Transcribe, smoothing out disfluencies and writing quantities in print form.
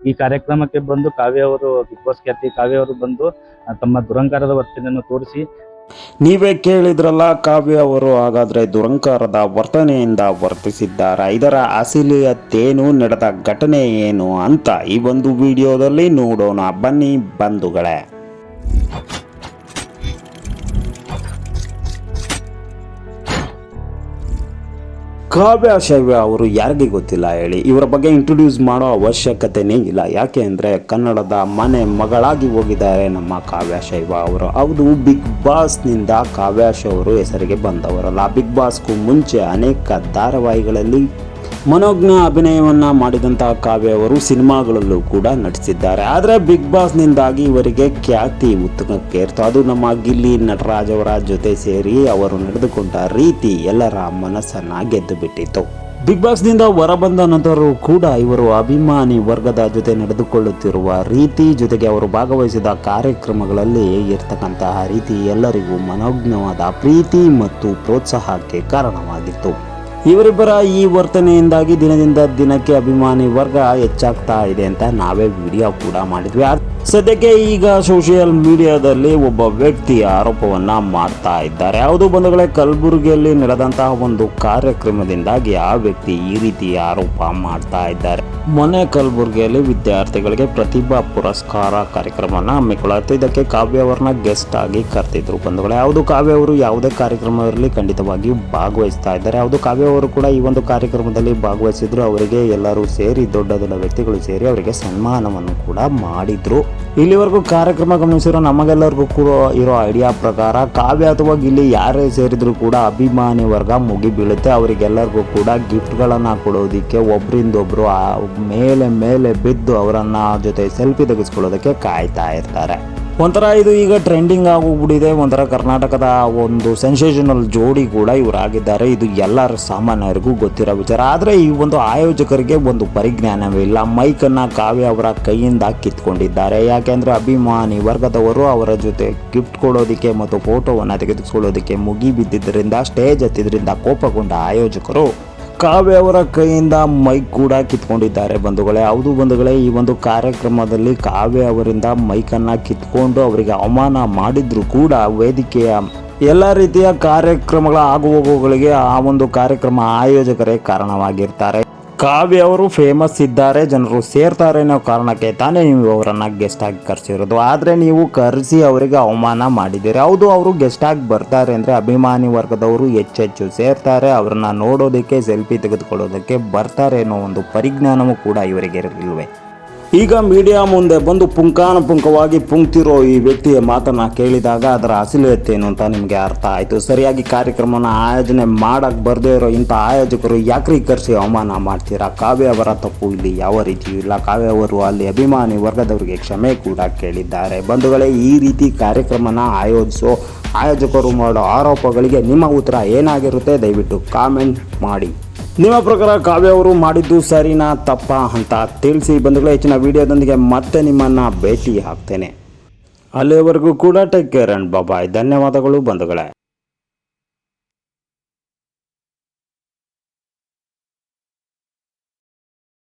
ಈ ಕಾರ್ಯಕ್ರಮಕ್ಕೆ ಬಂದು ಕಾವ್ಯ ಅವರು, ಬಿಗ್ ಬಾಸ್ ಖ್ಯಾತಿ ಕಾವ್ಯ ಅವರು ಬಂದು ತಮ್ಮ ದುರಂಕಾರದ ವರ್ತನೆಯನ್ನು ತೋರಿಸಿ, ನೀವೇ ಕೇಳಿದ್ರಲ್ಲ, ಕಾವ್ಯ ಅವರು ಹಾಗಾದ್ರೆ ದುರಂಕಾರದ ವರ್ತನೆಯಿಂದ ವರ್ತಿಸಿದ್ದಾರೆ. ಇದರ ಅಸಲಿಯತ್ತೇನು, ನಡೆದ ಘಟನೆ ಏನು ಅಂತ ಈ ಒಂದು ವಿಡಿಯೋದಲ್ಲಿ ನೋಡೋಣ ಬನ್ನಿ ಬಂಧುಗಳೇ. ಕಾವ್ಯ ಶೈವ ಅವರು ಯಾರಿಗೆ ಗೊತ್ತಿಲ್ಲ ಹೇಳಿ. ಇವರ ಬಗ್ಗೆ ಇಂಟ್ರೊಡ್ಯೂಸ್ ಮಾಡೋ ಅವಶ್ಯಕತೆನೇ ಇಲ್ಲ. ಯಾಕೆ ಅಂದರೆ ಕನ್ನಡದ ಮನೆ ಮಗಳಾಗಿ ಹೋಗಿದ್ದಾರೆ ನಮ್ಮ ಕಾವ್ಯ ಶೈವ ಅವರು. ಹೌದು, ಬಿಗ್ ಬಾಸ್ನಿಂದ ಕಾವ್ಯ ಶೈವ ಅವರು ಹೆಸರಿಗೆ ಬಂದವರಲ್ಲ. ಬಿಗ್ ಬಾಸ್ಗೂ ಮುಂಚೆ ಅನೇಕ ಧಾರಾವಾಹಿಗಳಲ್ಲಿ ಮನೋಜ್ಞ ಅಭಿನಯವನ್ನು ಮಾಡಿದಂತಹ ಕಾವ್ಯ ಅವರು ಸಿನಿಮಾಗಳಲ್ಲೂ ಕೂಡ ನಟಿಸಿದ್ದಾರೆ. ಆದರೆ ಬಿಗ್ ಬಾಸ್ನಿಂದಾಗಿ ಇವರಿಗೆ ಖ್ಯಾತಿ ಉತ್ತುಂಗಕ್ಕೇರ್ತು. ಅದು ನಮ್ಮ ಗಿಲ್ಲಿ ನಟರಾಜ್ ಅವರ ಜೊತೆ ಸೇರಿ ಅವರು ನಡೆದುಕೊಂಡ ರೀತಿ ಎಲ್ಲರ ಮನಸ್ಸನ್ನು ಗೆದ್ದು ಬಿಟ್ಟಿತ್ತು. ಬಿಗ್ ಬಾಸ್ನಿಂದ ಹೊರಬಂದ ನಂತರವೂ ಕೂಡ ಇವರು ಅಭಿಮಾನಿ ವರ್ಗದ ಜೊತೆ ನಡೆದುಕೊಳ್ಳುತ್ತಿರುವ ರೀತಿ, ಜೊತೆಗೆ ಅವರು ಭಾಗವಹಿಸಿದ ಕಾರ್ಯಕ್ರಮಗಳಲ್ಲಿ ಇರ್ತಕ್ಕಂತಹ ರೀತಿ ಎಲ್ಲರಿಗೂ ಮನೋಜ್ಞವಾದ ಪ್ರೀತಿ ಮತ್ತು ಪ್ರೋತ್ಸಾಹಕ್ಕೆ ಕಾರಣವಾಗಿತ್ತು. ಇವರಿಬ್ಬರ ಈ ವರ್ತನೆಯಿಂದಾಗಿ ದಿನದಿಂದ ದಿನಕ್ಕೆ ಅಭಿಮಾನಿ ವರ್ಗ ಹೆಚ್ಚಾಗ್ತಾ ಇದೆ ಅಂತ ನಾವೇ ವಿಡಿಯೋ ಕೂಡ ಮಾಡಿದ್ವಿ. ಸದ್ಯಕ್ಕೆ ಈಗ ಸೋಷಿಯಲ್ ಮೀಡಿಯಾದಲ್ಲಿ ಒಬ್ಬ ವ್ಯಕ್ತಿ ಆರೋಪವನ್ನ ಮಾಡ್ತಾ ಇದ್ದಾರೆ. ಹೌದು ಬಂಧುಗಳೇ, ಕಲಬುರಗಿಯಲ್ಲಿ ನಡೆದಂತಹ ಒಂದು ಕಾರ್ಯಕ್ರಮದಿಂದಾಗಿ ಆ ವ್ಯಕ್ತಿ ಈ ರೀತಿ ಆರೋಪ ಮಾಡ್ತಾ ಇದ್ದಾರೆ. ಮೊನ್ನೆ ಕಲಬುರಗಿಯಲ್ಲಿ ವಿದ್ಯಾರ್ಥಿಗಳಿಗೆ ಪ್ರತಿಭಾ ಪುರಸ್ಕಾರ ಕಾರ್ಯಕ್ರಮನ ಹಮ್ಮಿಕೊಳ್ಳುತ್ತೆ. ಇದಕ್ಕೆ ಕಾವ್ಯ ಅವರನ್ನ ಗೆಸ್ಟ್ ಆಗಿ ಕರೆದಿದ್ರು ಬಂಧುಗಳೇ. ಹೌದು, ಕಾವ್ಯ ಅವರು ಯಾವುದೇ ಕಾರ್ಯಕ್ರಮ ಇರಲಿ ಖಂಡಿತವಾಗಿಯೂ ಭಾಗವಹಿಸ್ತಾ ಇದ್ದಾರೆ. ಹೌದು, ಕಾವ್ಯ ಅವರು ಕೂಡ ಈ ಒಂದು ಕಾರ್ಯಕ್ರಮದಲ್ಲಿ ಭಾಗವಹಿಸಿದ್ರು. ಅವರಿಗೆ ಎಲ್ಲರೂ ಸೇರಿ, ದೊಡ್ಡ ದೊಡ್ಡ ವ್ಯಕ್ತಿಗಳು ಸೇರಿ ಅವರಿಗೆ ಸನ್ಮಾನವನ್ನು ಕೂಡ ಮಾಡಿದ್ರು. ಇಲ್ಲಿವರೆಗೂ ಕಾರ್ಯಕ್ರಮ ಗಮನಿಸಿರೋ ನಮಗೆಲ್ಲರಿಗೂ ಕೂಡ ಇರೋ ಐಡಿಯಾ ಪ್ರಕಾರ ಕಾವ್ಯ ಅಥವಾ ಗಿಲ್ಲಿ ಯಾರೇ ಸೇರಿದ್ರು ಕೂಡ ಅಭಿಮಾನಿ ವರ್ಗ ಮುಗಿ ಬೀಳುತ್ತೆ. ಅವರಿಗೆಲ್ಲರಿಗೂ ಕೂಡ ಗಿಫ್ಟ್ಗಳನ್ನು ಕೊಡೋದಕ್ಕೆ ಒಬ್ಬರಿಂದೊಬ್ಬರು ಮೇಲೆ ಬಿದ್ದು ಅವರನ್ನ ಜೊತೆ ಸೆಲ್ಫಿ ತೆಗೆಸ್ಕೊಳ್ಳೋದಕ್ಕೆ ಕಾಯ್ತಾ ಇರ್ತಾರೆ. ಒಂಥರ ಇದು ಈಗ ಟ್ರೆಂಡಿಂಗ್ ಆಗೋಗ್ಬಿಟ್ಟಿದೆ. ಒಂಥರ ಕರ್ನಾಟಕದ ಒಂದು ಸೆನ್ಸೇಷನಲ್ ಜೋಡಿ ಕೂಡ ಇವರಾಗಿದ್ದಾರೆ. ಇದು ಎಲ್ಲರ ಸಾಮಾನ್ಯರಿಗೂ ಗೊತ್ತಿರೋ ವಿಚಾರ. ಆದರೆ ಈ ಒಂದು ಆಯೋಜಕರಿಗೆ ಒಂದು ಪರಿಜ್ಞಾನವೇ ಇಲ್ಲ. ಮೈಕನ್ನು ಕಾವ್ಯ ಅವರ ಕೈಯಿಂದ ಕಿತ್ಕೊಂಡಿದ್ದಾರೆ. ಯಾಕೆಂದರೆ ಅಭಿಮಾನಿ ವರ್ಗದವರು ಅವರ ಜೊತೆ ಗಿಫ್ಟ್ ಕೊಡೋದಕ್ಕೆ ಮತ್ತು ಫೋಟೋವನ್ನು ತೆಗೆದುಕೊಳ್ಳೋದಕ್ಕೆ ಮುಗಿ ಬಿದ್ದಿದ್ದರಿಂದ, ಸ್ಟೇಜ್ ಹತ್ತಿದ್ರಿಂದ ಕೋಪಗೊಂಡ ಆಯೋಜಕರು ಕಾವ್ಯ ಅವರ ಕೈಯಿಂದ ಮೈಕ್ ಕೂಡ ಕಿತ್ಕೊಂಡಿದ್ದಾರೆ ಬಂಧುಗಳೇ. ಹೌದು ಬಂಧುಗಳೇ, ಈ ಒಂದು ಕಾರ್ಯಕ್ರಮದಲ್ಲಿ ಕಾವ್ಯ ಅವರಿಂದ ಮೈಕನ್ನು ಕಿತ್ಕೊಂಡು ಅವರಿಗೆ ಅವಮಾನ ಮಾಡಿದ್ರು ಕೂಡ ವೇದಿಕೆಯ ಎಲ್ಲ ರೀತಿಯ ಕಾರ್ಯಕ್ರಮಗಳ ಆಗುಹೋಗುಗಳಿಗೆ ಆ ಒಂದು ಕಾರ್ಯಕ್ರಮ ಆಯೋಜಕರೇ ಕಾರಣವಾಗಿರ್ತಾರೆ. ಕಾವ್ಯ ಅವರು ಫೇಮಸ್ ಇದ್ದಾರೆ, ಜನರು ಸೇರ್ತಾರೆ ಅನ್ನೋ ಕಾರಣಕ್ಕೆ ತಾನೇ ನೀವು ಅವರನ್ನು ಗೆಸ್ಟ್ ಆಗಿ ಕರೆಸಿರೋದು. ಆದರೆ ನೀವು ಕರೆಸಿ ಅವರಿಗೆ ಅವಮಾನ ಮಾಡಿದ್ದೀರಿ. ಹೌದು, ಅವರು ಗೆಸ್ಟ್ ಆಗಿ ಬರ್ತಾರೆ ಅಂದರೆ ಅಭಿಮಾನಿ ವರ್ಗದವರು ಹೆಚ್ಚೆಚ್ಚು ಸೇರ್ತಾರೆ, ಅವರನ್ನು ನೋಡೋದಕ್ಕೆ, ಸೆಲ್ಫಿ ತೆಗೆದುಕೊಳ್ಳೋದಕ್ಕೆ ಬರ್ತಾರೆ ಅನ್ನೋ ಒಂದು ಪರಿಜ್ಞಾನವೂ ಕೂಡ ಇವರಿಗೆ ಇರಲಿಲ್ವೇ? ಈಗ ಮೀಡಿಯಾ ಮುಂದೆ ಬಂದು ಪುಂಖಾನುಪುಂಖವಾಗಿ ಪುಂಕ್ತಿರೋ ಈ ವ್ಯಕ್ತಿಯ ಮಾತನ್ನು ಕೇಳಿದಾಗ ಅದರ ಅಸಲಿಯತ್ತೇನು ಅಂತ ನಿಮಗೆ ಅರ್ಥ ಆಯಿತು. ಸರಿಯಾಗಿ ಕಾರ್ಯಕ್ರಮನ ಆಯೋಜನೆ ಮಾಡಕ್ಕೆ ಬರದೇ ಇರೋ ಇಂಥ ಆಯೋಜಕರು ಯಾಕ್ರಿ ಕರೆಸಿ ಅವಮಾನ ಮಾಡ್ತೀರಾ? ಕಾವ್ಯ ಅವರ ತಪ್ಪು ಇಲ್ಲಿ ಯಾವ ರೀತಿಯೂ ಇಲ್ಲ. ಕಾವ್ಯ ಅವರು ಅಲ್ಲಿ ಅಭಿಮಾನಿ ವರ್ಗದವರಿಗೆ ಕ್ಷಮೆ ಕೂಡ ಕೇಳಿದ್ದಾರೆ. ಬಂಧುಗಳೇ, ಈ ರೀತಿ ಕಾರ್ಯಕ್ರಮನ ಆಯೋಜಿಸೋ ಆಯೋಜಕರು ಮಾಡೋ ಆರೋಪಗಳಿಗೆ ನಿಮ್ಮ ಉತ್ತರ ಏನಾಗಿರುತ್ತೆ ದಯವಿಟ್ಟು ಕಾಮೆಂಟ್ ಮಾಡಿ. ನಿಮ್ಮ ಪ್ರಕಾರ ಕಾವ್ಯ ಅವರು ಮಾಡಿದ್ದು ಸರಿನಾ ತಪ್ಪಾ ಅಂತ ತಿಳಿಸಿ ಬಂಧುಗಳೇ. ಹೆಚ್ಚಿನ ವಿಡಿಯೋದೊಂದಿಗೆ ಮತ್ತೆ ನಿಮ್ಮನ್ನು ಭೇಟಿ ಆಗ್ತೇನೆ. ಅಲ್ಲಿವರೆಗೂ ಕೂಡ ಟೇಕ್ ಕೇರ್ ಅಂಡ್ ಬಾಯ್. ಧನ್ಯವಾದಗಳು ಬಂಧುಗಳೇ.